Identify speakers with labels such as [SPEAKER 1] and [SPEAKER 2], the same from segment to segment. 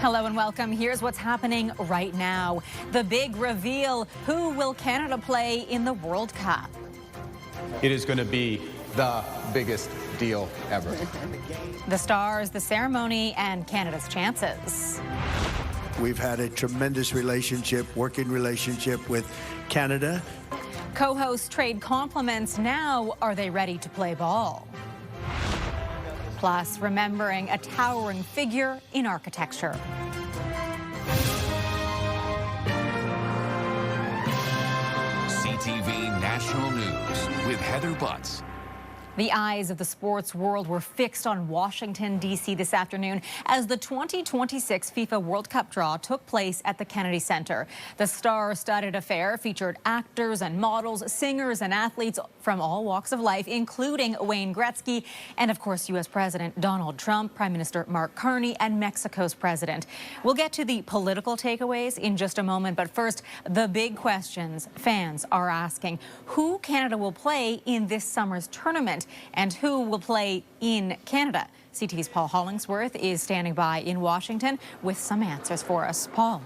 [SPEAKER 1] Hello and welcome. Here's what's happening right now. The big reveal. Who will Canada play in the World Cup?
[SPEAKER 2] It is going to be the biggest deal ever.
[SPEAKER 1] The stars, the ceremony, and Canada's chances.
[SPEAKER 3] We've had a tremendous working relationship with Canada.
[SPEAKER 1] Co-hosts trade compliments. Now, are they ready to play ball? Plus, remembering a towering figure in architecture.
[SPEAKER 4] CTV National News with Heather Butts.
[SPEAKER 1] The eyes of the sports world were fixed on Washington, D.C. this afternoon as the 2026 FIFA World Cup draw took place at the Kennedy Center. The star-studded affair featured actors and models, singers and athletes from all walks of life, including Wayne Gretzky and, of course, U.S. President Donald Trump, Prime Minister Mark Carney, and Mexico's president. We'll get to the political takeaways in just a moment, but first, the big questions fans are asking. Who Canada will play in this summer's tournament? And who will play in Canada? CTV's Paul Hollingsworth is standing by in Washington with some answers for us. Paul.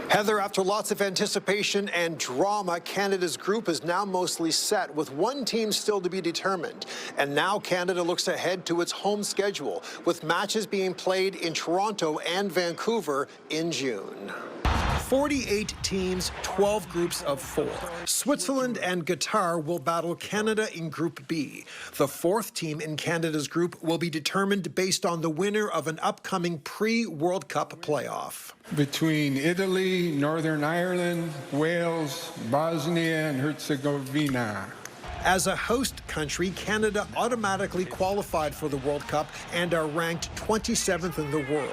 [SPEAKER 5] Heather, after lots of anticipation and drama, Canada's group is now mostly set, with one team still to be determined. And now Canada looks ahead to its home schedule, with matches being played in Toronto and Vancouver in June. 48 teams, 12 groups of 4. Switzerland and Qatar will battle Canada in Group B. The fourth team in Canada's group will be determined based on the winner of an upcoming pre-World Cup playoff.
[SPEAKER 6] Between Italy, Northern Ireland, Wales, Bosnia and Herzegovina.
[SPEAKER 5] As a host country, Canada automatically qualified for the World Cup and are ranked 27th in the world.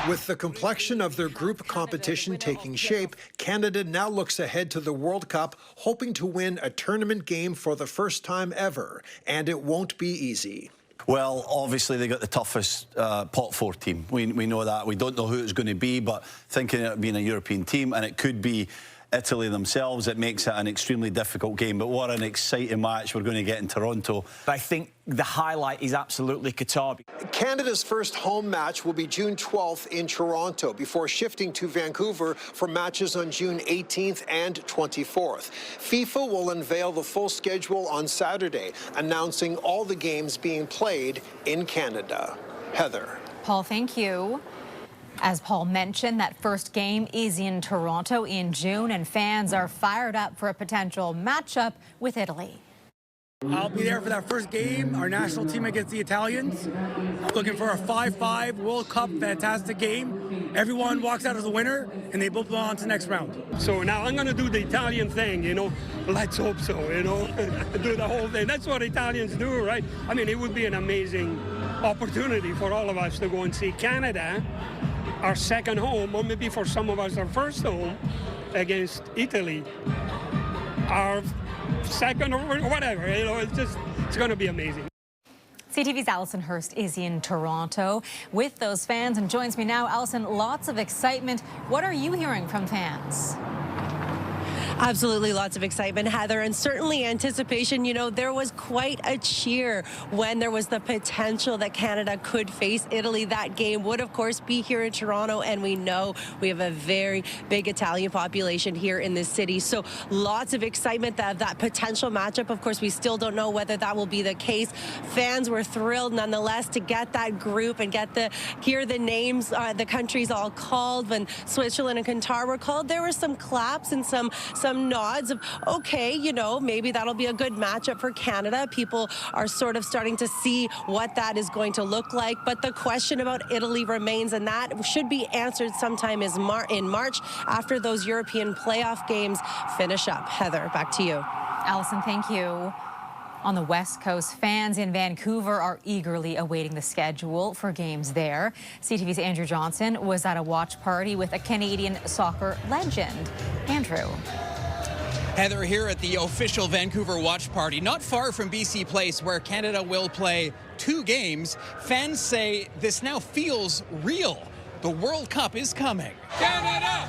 [SPEAKER 5] With the complexion of their group competition taking shape, Canada now looks ahead to the World Cup, hoping to win a tournament game for the first time ever, and it won't be easy.
[SPEAKER 7] Well, obviously they got the toughest pot 4 team. We know that. We don't know who it's going to be, but thinking it being a European team, and it could be Italy themselves, it makes it an extremely difficult game. But what an exciting match we're going to get in Toronto.
[SPEAKER 8] I think the highlight is absolutely Qatar.
[SPEAKER 5] Canada's first home match will be June 12th in Toronto, before shifting to Vancouver for matches on June 18th and 24th. FIFA will unveil the full schedule on Saturday, announcing all the games being played in Canada. Heather.
[SPEAKER 1] Paul, thank you. As Paul mentioned, that first game is in Toronto in June, and fans are fired up for a potential matchup with Italy.
[SPEAKER 9] I'll be there for that first game, our national team against the Italians. Looking for a 5-5 World Cup fantastic game. Everyone walks out as a winner, and they both go on to the next round.
[SPEAKER 10] So now I'm going to do the Italian thing, you know. Let's hope so, you know. Do the whole thing. That's what Italians do, right? I mean, it would be an amazing opportunity for all of us to go and see Canada, our second home, or maybe for some of us our first home, against Italy, our second or whatever. You know, it's going to be amazing.
[SPEAKER 1] CTV's Alison Hurst is in Toronto with those fans and joins me now. Alison, lots of excitement. What are you hearing from fans?
[SPEAKER 11] Absolutely lots of excitement, Heather, and certainly anticipation. You know, there was quite a cheer when there was the potential that Canada could face Italy. That game would, of course, be here in Toronto, and we know we have a very big Italian population here in this city. So lots of excitement that potential matchup. Of course, we still don't know whether that will be the case. Fans were thrilled, nonetheless, to get that group and hear the names, the countries all called. When Switzerland and Qatar were called, there were some claps and some nods of, okay, you know, maybe that'll be a good matchup for Canada. People are sort of starting to see what that is going to look like. But the question about Italy remains, and that should be answered sometime in March after those European playoff games finish up. Heather, back to you.
[SPEAKER 1] Alison, thank you. On the West Coast, fans in Vancouver are eagerly awaiting the schedule for games there. CTV's Andrew Johnson was at a watch party with a Canadian soccer legend. Andrew.
[SPEAKER 12] Heather, here at the official Vancouver watch party, not far from BC Place, where Canada will play 2 games. Fans say this now feels real. The World Cup is coming.
[SPEAKER 13] Canada!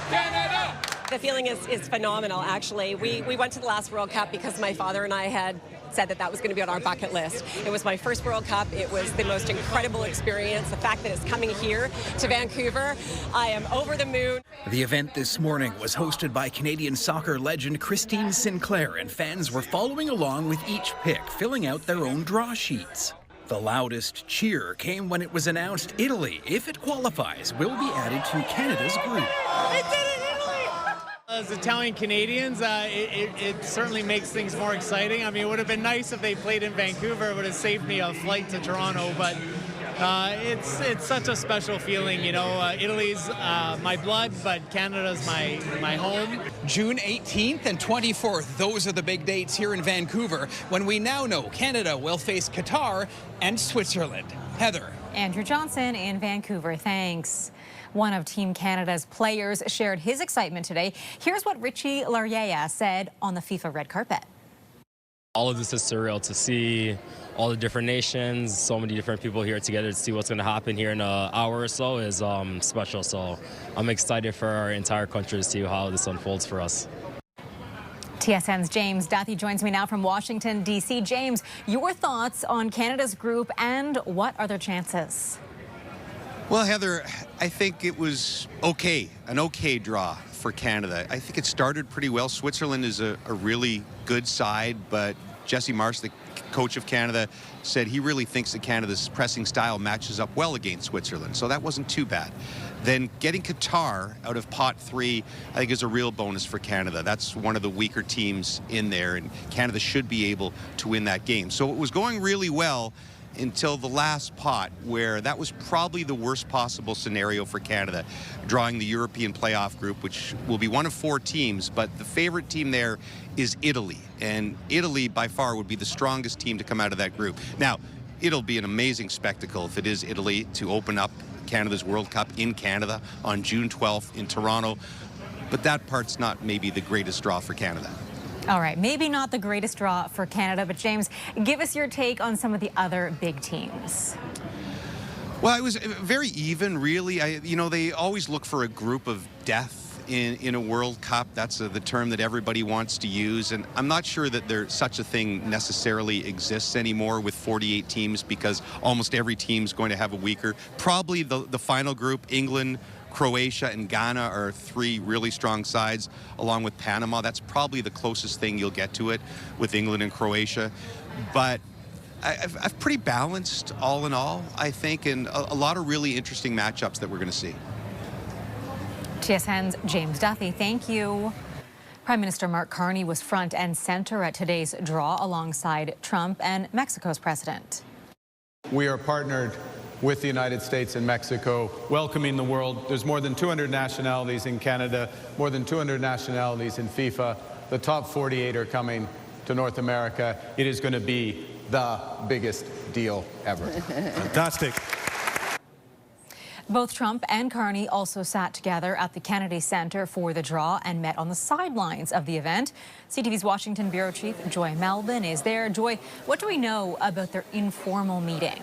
[SPEAKER 13] Canada!
[SPEAKER 14] The feeling is phenomenal, actually. We went to the last World Cup because my father and I had
[SPEAKER 13] said that that was going to be on our bucket list. It was my first World Cup. It was the most incredible experience. The fact that it's coming here to Vancouver, I am over the moon.
[SPEAKER 14] The event this morning was hosted by Canadian soccer legend Christine Sinclair, and fans were following along with each pick, filling out their own draw sheets. The loudest cheer came when it was announced Italy, if it qualifies, will be added to Canada's group.
[SPEAKER 15] As Italian Canadians, it certainly makes things more exciting. I mean, it would have been nice if they played in Vancouver. It would have saved me a flight to Toronto, but it's such a special feeling. You know, Italy's my blood, but Canada's my home.
[SPEAKER 12] June 18th and 24th, those are the big dates here in Vancouver, when we now know Canada will face Qatar and Switzerland. Heather.
[SPEAKER 1] Andrew Johnson in Vancouver, thanks. One of Team Canada's players shared his excitement today. Here's what Richie Laryea said on the FIFA red carpet.
[SPEAKER 16] All of this is surreal to see all the different nations, so many different people here together to see what's going to happen here in an hour or so is special. So I'm excited for our entire country to see how this unfolds for us.
[SPEAKER 1] TSN's James Duthie joins me now from Washington, D.C. James, your thoughts on Canada's group and what are their chances?
[SPEAKER 17] Well, Heather, I think it was an okay draw for Canada. I think it started pretty well. Switzerland is a really good side, but Jesse Marsh, the coach of Canada, said he really thinks that Canada's pressing style matches up well against Switzerland, so that wasn't too bad. Then getting Qatar out of pot 3, I think, is a real bonus for Canada. That's one of the weaker teams in there, and Canada should be able to win that game. So it was going really well until the last pot, where that was probably the worst possible scenario for Canada, drawing the European playoff group, which will be one of 4 teams, but the favorite team there is Italy. And Italy, by far, would be the strongest team to come out of that group. Now, it'll be an amazing spectacle if it is Italy to open up Canada's World Cup in Canada on June 12th in Toronto, but that part's not maybe the greatest draw for Canada.
[SPEAKER 1] All right, maybe not the greatest draw for Canada, but James, give us your take on some of the other big teams.
[SPEAKER 17] Well, it was very even, really. You know, they always look for a group of death in a World Cup. That's the term that everybody wants to use, and I'm not sure that there such a thing necessarily exists anymore with 48 teams, because almost every team's going to have a weaker. Probably the final group, England, Croatia and Ghana, are 3 really strong sides, along with Panama. That's probably the closest thing you'll get to it with England and Croatia. But I've pretty balanced all in all, I think, and a lot of really interesting matchups that we're going to see.
[SPEAKER 1] TSN's James Duthie, thank you. Prime Minister Mark Carney was front and center at today's draw alongside Trump and Mexico's president.
[SPEAKER 2] We are partnered with the United States and Mexico, welcoming the world. There's more than 200 nationalities in Canada, more than 200 nationalities in FIFA. The top 48 are coming to North America. It is going to be the biggest deal ever.
[SPEAKER 18] Fantastic.
[SPEAKER 1] Both Trump and Carney also sat together at the Kennedy Center for the draw and met on the sidelines of the event. CTV's Washington Bureau Chief Joy Melvin is there. Joy, what do we know about their informal meeting?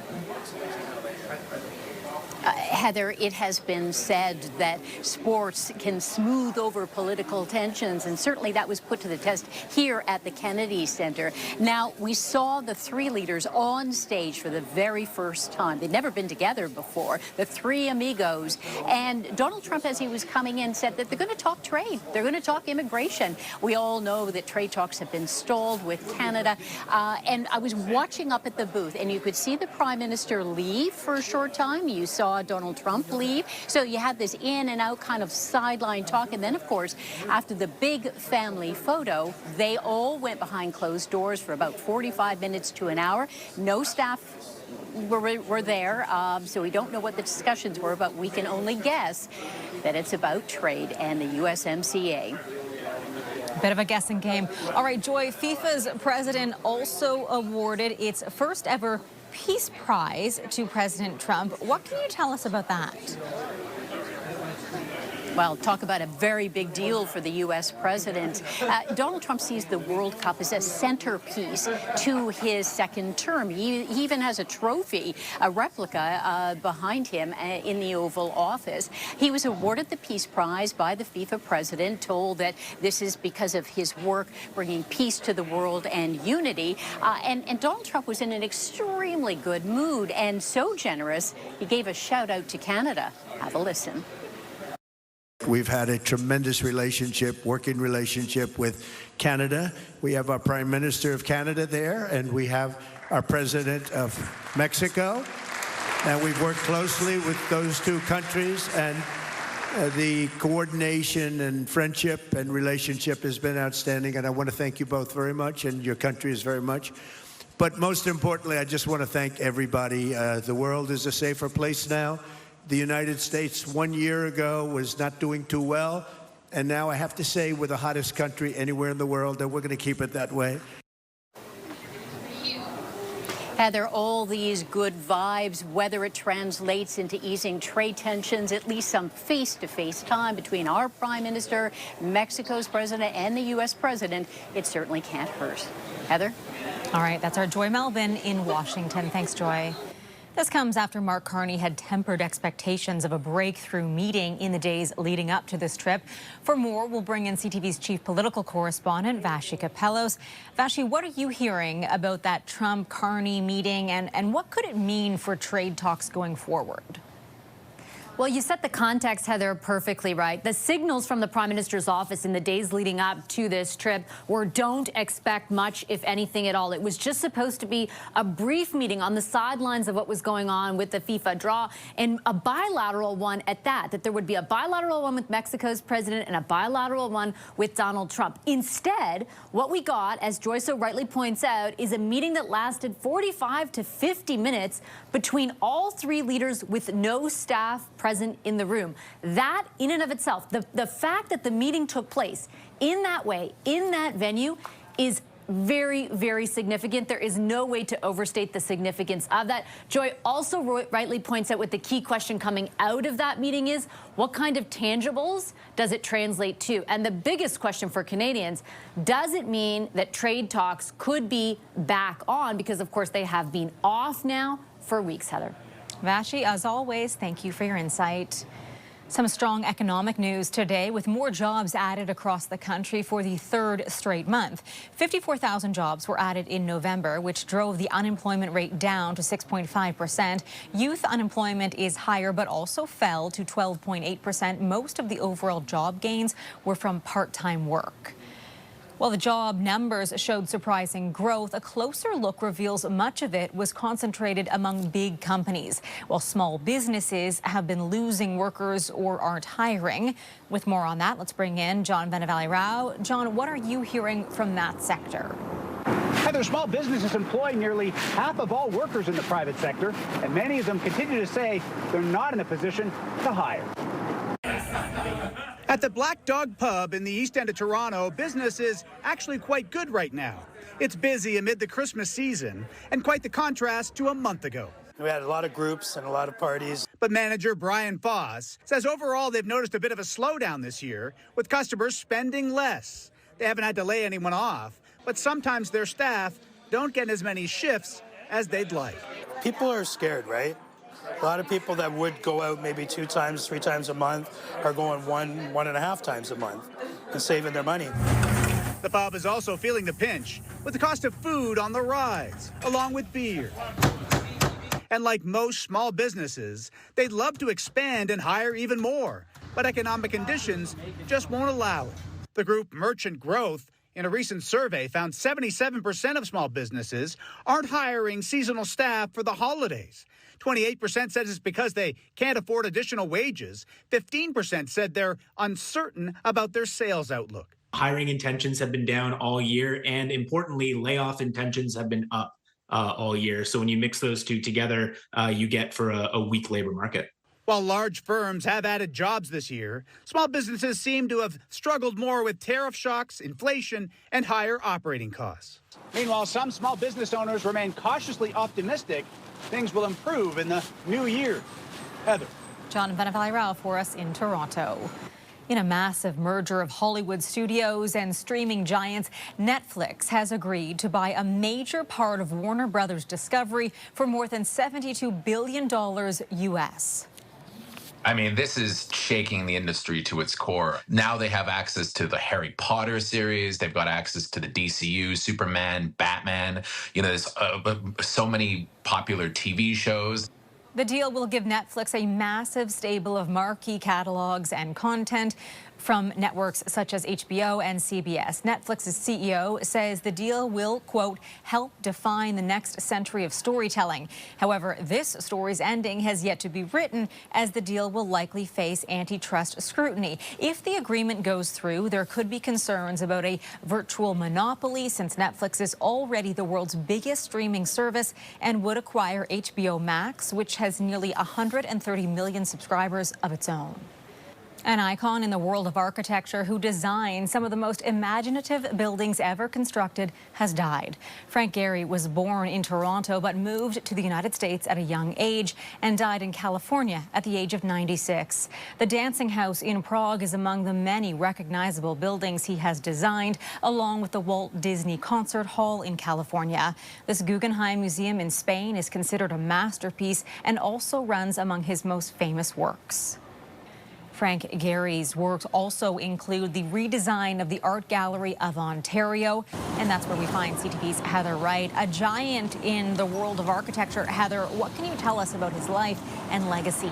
[SPEAKER 19] Heather, it has been said that sports can smooth over political tensions, and certainly that was put to the test here at the Kennedy Center. Now, we saw the 3 leaders on stage for the very first time. They'd never been together before, the 3 amigos. And Donald Trump, as he was coming in, said that they're going to talk trade. They're going to talk immigration. We all know that trade talks have been stalled with Canada. And I was watching up at the booth, and you could see the Prime Minister leave for a short time. You saw Donald Trump leave. So you had this in and out kind of sideline talk. And then, of course, after the big family photo, they all went behind closed doors for about 45 minutes to an hour. No staff were there, so we don't know what the discussions were, but we can only guess that it's about trade and the USMCA.
[SPEAKER 1] Bit of a guessing game. All right, Joy, FIFA's president also awarded its first ever Peace Prize to President Trump. What can you tell us about that?
[SPEAKER 19] Well, talk about a very big deal for the U.S. president. Donald Trump sees the World Cup as a centerpiece to his second term. He even has a trophy, a replica behind him in the Oval Office. He was awarded the Peace Prize by the FIFA president, told that this is because of his work bringing peace to the world and unity. And Donald Trump was in an extremely good mood and so generous, he gave a shout out to Canada. Have a listen.
[SPEAKER 3] We've had a tremendous relationship, working relationship with Canada. We have our Prime Minister of Canada there, and we have our President of Mexico. And we've worked closely with those two countries, and the coordination and friendship and relationship has been outstanding. And I want to thank you both very much, and your countries very much. But most importantly, I just want to thank everybody. The world is a safer place now. The United States 1 year ago was not doing too well, and now I have to say we're the hottest country anywhere in the world, and we're going to keep it that way.
[SPEAKER 19] Heather, all these good vibes, whether it translates into easing trade tensions, at least some face-to-face time between our Prime Minister, Mexico's president, and the U.S. president, it certainly can't hurt. Heather?
[SPEAKER 1] All right, that's our Joy Melvin in Washington. Thanks, Joy. This comes after Mark Carney had tempered expectations of a breakthrough meeting in the days leading up to this trip. For more, we'll bring in CTV's chief political correspondent, Vashi Kapellos. Vashi, what are you hearing about that Trump-Carney meeting, and what could it mean for trade talks going forward?
[SPEAKER 18] Well, you set the context, Heather, perfectly right. The signals from the Prime Minister's office in the days leading up to this trip were don't expect much, if anything at all. It was just supposed to be a brief meeting on the sidelines of what was going on with the FIFA draw, and a bilateral one at that there would be a bilateral one with Mexico's president and a bilateral one with Donald Trump. Instead, what we got, as Joy so rightly points out, is a meeting that lasted 45 to 50 minutes between all three leaders with no staff present in the room. That, in and of itself, the fact that the meeting took place in that way, in that venue, is very, very significant. There is no way to overstate the significance of that. Joy also rightly points out what the key question coming out of that meeting is: what kind of tangibles does it translate to? And the biggest question for Canadians, does it mean that trade talks could be back on? Because, of course, they have been off now for weeks, Heather.
[SPEAKER 1] Vashi, as always, thank you for your insight. Some strong economic news today, with more jobs added across the country for the third straight month. 54,000 jobs were added in November, which drove the unemployment rate down to 6.5%. Youth unemployment is higher, but also fell to 12.8%. Most of the overall job gains were from part-time work. While the job numbers showed surprising growth, a closer look reveals much of it was concentrated among big companies, while small businesses have been losing workers or aren't hiring. With more on that, let's bring in John Benavali-Rao. John, what are you hearing from that sector?
[SPEAKER 20] Heather, small businesses employ nearly half of all workers in the private sector, and many of them continue to say they're not in a position to hire.
[SPEAKER 21] At the Black Dog Pub in the East End of Toronto, business is actually quite good right now. It's busy amid the Christmas season, and quite the contrast to a month ago.
[SPEAKER 22] We had a lot of groups and a lot of parties.
[SPEAKER 21] But manager Brian Foss says overall they've noticed a bit of a slowdown this year, with customers spending less. They haven't had to lay anyone off, but sometimes their staff don't get as many shifts as they'd like.
[SPEAKER 22] People are scared, right? A lot of people that would go out maybe 2 times, 3 times a month are going 1.5 times a month and saving their money.
[SPEAKER 21] The pub is also feeling the pinch, with the cost of food on the rise, along with beer. And like most small businesses, they'd love to expand and hire even more, but economic conditions just won't allow it. The group Merchant Growth, in a recent survey, found 77% of small businesses aren't hiring seasonal staff for the holidays. 28% said it's because they can't afford additional wages. 15% said they're uncertain about their sales outlook.
[SPEAKER 23] Hiring intentions have been down all year, and importantly, layoff intentions have been up all year. So when you mix those two together, you get for a weak labor market.
[SPEAKER 21] While large firms have added jobs this year, small businesses seem to have struggled more with tariff shocks, inflation, and higher operating costs. Meanwhile, some small business owners remain cautiously optimistic things will improve in the new year. Heather.
[SPEAKER 1] John Benavali-Rao for us in Toronto. In a massive merger of Hollywood studios and streaming giants, Netflix has agreed to buy a major part of Warner Brothers Discovery for more than $72 billion US.
[SPEAKER 4] I mean, this is shaking the industry to its core. Now they have access to the Harry Potter series. They've got access to the DCU, Superman, Batman. You know, there's so many popular TV shows.
[SPEAKER 1] The deal will give Netflix a massive stable of marquee catalogs and content from networks such as HBO and CBS. Netflix's CEO says the deal will, quote, help define the next century of storytelling. However, this story's ending has yet to be written, as the deal will likely face antitrust scrutiny. If the agreement goes through, there could be concerns about a virtual monopoly, since Netflix is already the world's biggest streaming service and would acquire HBO Max, which has nearly 130 million subscribers of its own. An icon in the world of architecture who designed some of the most imaginative buildings ever constructed has died. Frank Gehry was born in Toronto but moved to the United States at a young age and died in California at the age of 96. The Dancing House in Prague is among the many recognizable buildings he has designed, along with the Walt Disney Concert Hall in California. This Guggenheim Museum in Spain is considered a masterpiece and also runs among his most famous works. Frank Gehry's works also include the redesign of the Art Gallery of Ontario, and that's where we find CTV's Heather Wright, a giant in the world of architecture. Heather, what can you tell us about his life and legacy?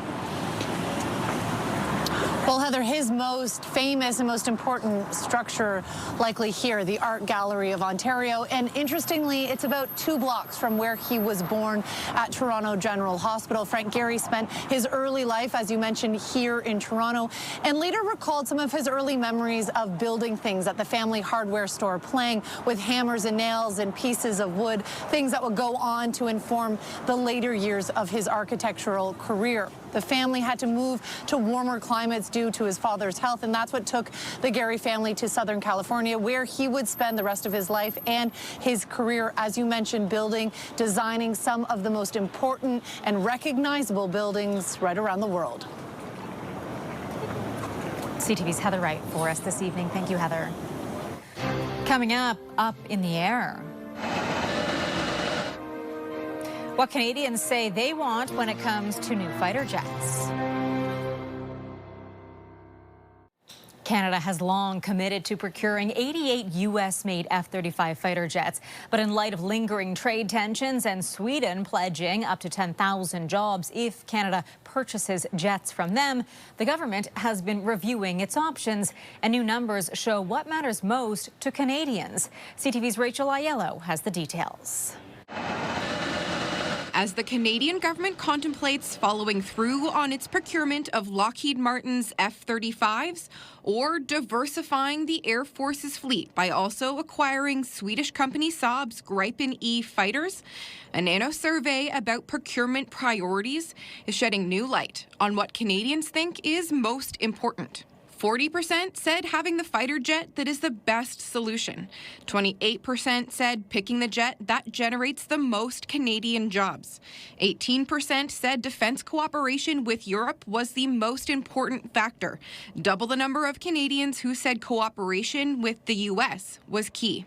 [SPEAKER 6] Well, Heather, his most famous and most important structure likely here, the Art Gallery of Ontario. And interestingly, it's about 2 blocks from where he was born at Toronto General Hospital. Frank Gehry spent his early life, as you mentioned, here in Toronto, and later recalled some of his early memories of building things at the family hardware store, playing with hammers and nails and pieces of wood, things that would go on to inform the later years of his architectural career. The family had to move to warmer climates due to his father's health, and that's what took the Gehry family to Southern California, where he would spend the rest of his life and his career, as you mentioned, building, designing some of the most important and recognizable buildings right around the world.
[SPEAKER 1] CTV's Heather Wright for us this evening. Thank you, Heather. Coming up in the air. What Canadians say they want when it comes to new fighter jets. Canada has long committed to procuring 88 U.S.-made F-35 fighter jets. But in light of lingering trade tensions and Sweden pledging up to 10,000 jobs if Canada purchases jets from them, the government has been reviewing its options. And new numbers show what matters most to Canadians. CTV's Rachel Aiello has the details.
[SPEAKER 7] As the Canadian government contemplates following through on its procurement of Lockheed Martin's F-35s or diversifying the Air Force's fleet by also acquiring Swedish company Saab's Gripen E fighters, a nano survey about procurement priorities is shedding new light on what Canadians think is most important. 40% said having the fighter jet that is the best solution. 28% said picking the jet that generates the most Canadian jobs. 18% said defense cooperation with Europe was the most important factor. Double the number of Canadians who said cooperation with the U.S. was key.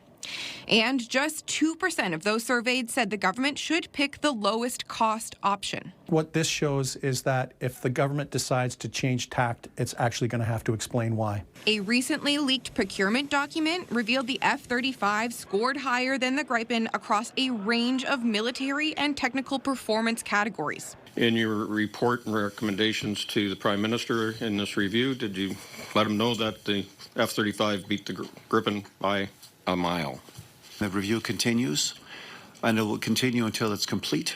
[SPEAKER 7] And just 2% of those surveyed said the government should pick the lowest cost option.
[SPEAKER 24] What this shows is that if the government decides to change tact, it's actually going to have to explain why.
[SPEAKER 7] A recently leaked procurement document revealed the F-35 scored higher than the Gripen across a range of military and technical performance categories.
[SPEAKER 25] In your report and recommendations to the Prime Minister in this review, did you let him know that the F-35 beat the Gripen by a mile?
[SPEAKER 26] The review continues, and it will continue until it's complete.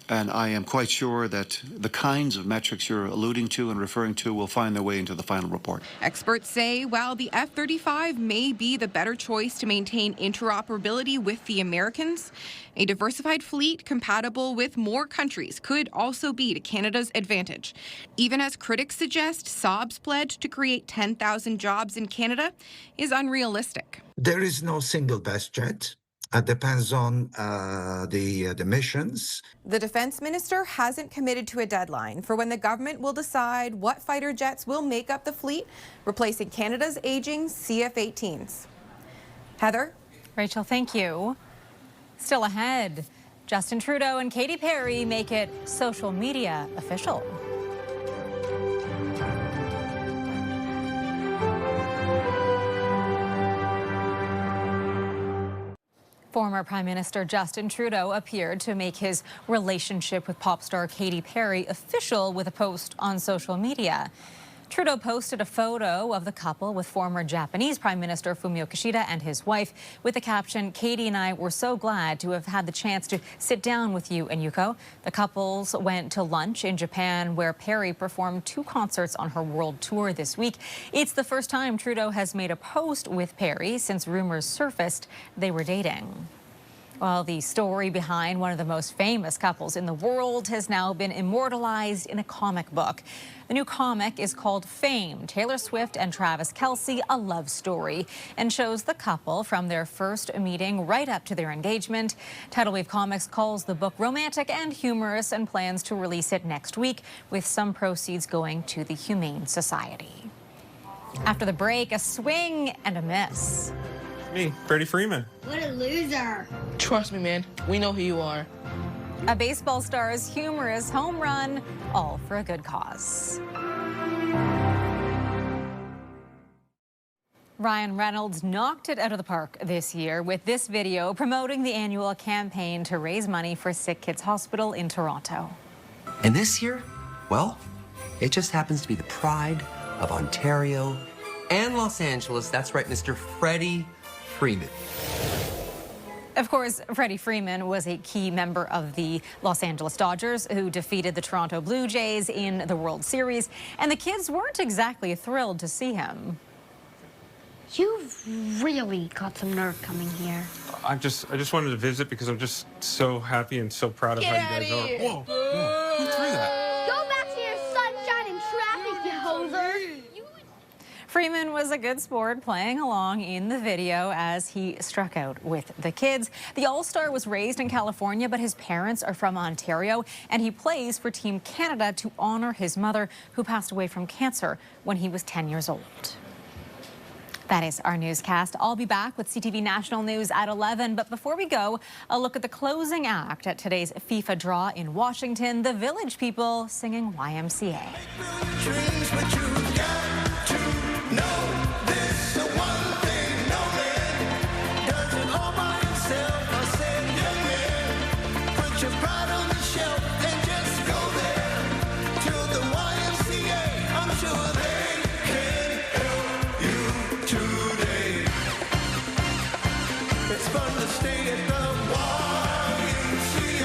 [SPEAKER 26] And I am quite sure that the kinds of metrics you're alluding to and referring to will find their way into the final report.
[SPEAKER 7] Experts say while the F-35 may be the better choice to maintain interoperability with the Americans, a diversified fleet compatible with more countries could also be to Canada's advantage. Even as critics suggest Saab's pledge to create 10,000 jobs in Canada is unrealistic.
[SPEAKER 27] There is no single best jet.
[SPEAKER 5] It depends on the missions.
[SPEAKER 8] The defense minister hasn't committed to a deadline for when the government will decide what fighter jets will make up the fleet, replacing Canada's aging CF-18s. Heather?
[SPEAKER 1] Rachel, thank you. Still ahead, Justin Trudeau and Katy Perry make it social media official. Former Prime Minister Justin Trudeau appeared to make his relationship with pop star Katy Perry official with a post on social media. Trudeau posted a photo of the couple with former Japanese Prime Minister Fumio Kishida and his wife with the caption, "Katy and I were so glad to have had the chance to sit down with you and Yuko." The couples went to lunch in Japan, where Perry performed 2 concerts on her world tour this week. It's the first time Trudeau has made a post with Perry since rumors surfaced they were dating. Well, the story behind one of the most famous couples in the world has now been immortalized in a comic book. The new comic is called Fame, Taylor Swift and Travis Kelce, A Love Story, and shows the couple from their first meeting right up to their engagement. Tidal Wave Comics calls the book romantic and humorous and plans to release it next week, with some proceeds going to the Humane Society. After the break, a swing and a miss.
[SPEAKER 9] Me, Freddie Freeman.
[SPEAKER 10] What a loser.
[SPEAKER 11] Trust me, man. We know who you are.
[SPEAKER 1] A baseball star's humorous home run, all for a good cause. Ryan Reynolds knocked it out of the park this year with this video promoting the annual campaign to raise money for Sick Kids Hospital in Toronto.
[SPEAKER 13] And this year, well, it just happens to be the pride of Ontario and Los Angeles. That's right, Mr. Freddie Freeman.
[SPEAKER 1] Of course, Freddie Freeman was a key member of the Los Angeles Dodgers, who defeated the Toronto Blue Jays in the World Series, and the kids weren't exactly thrilled to see him.
[SPEAKER 10] You've really got some nerve coming here.
[SPEAKER 9] I just wanted to visit because I'm just so happy and so proud of how you guys are. Whoa, whoa, who threw that?
[SPEAKER 10] Go back to your sunshine and traffic, you hoser.
[SPEAKER 1] Freeman was a good sport, playing along in the video as he struck out with the kids. The All-Star was raised in California, but his parents are from Ontario, and he plays for Team Canada to honor his mother, who passed away from cancer when he was 10 years old. That is our newscast. I'll be back with CTV National News at 11. But before we go, a look at the closing act at today's FIFA draw in Washington. The Village People singing YMCA.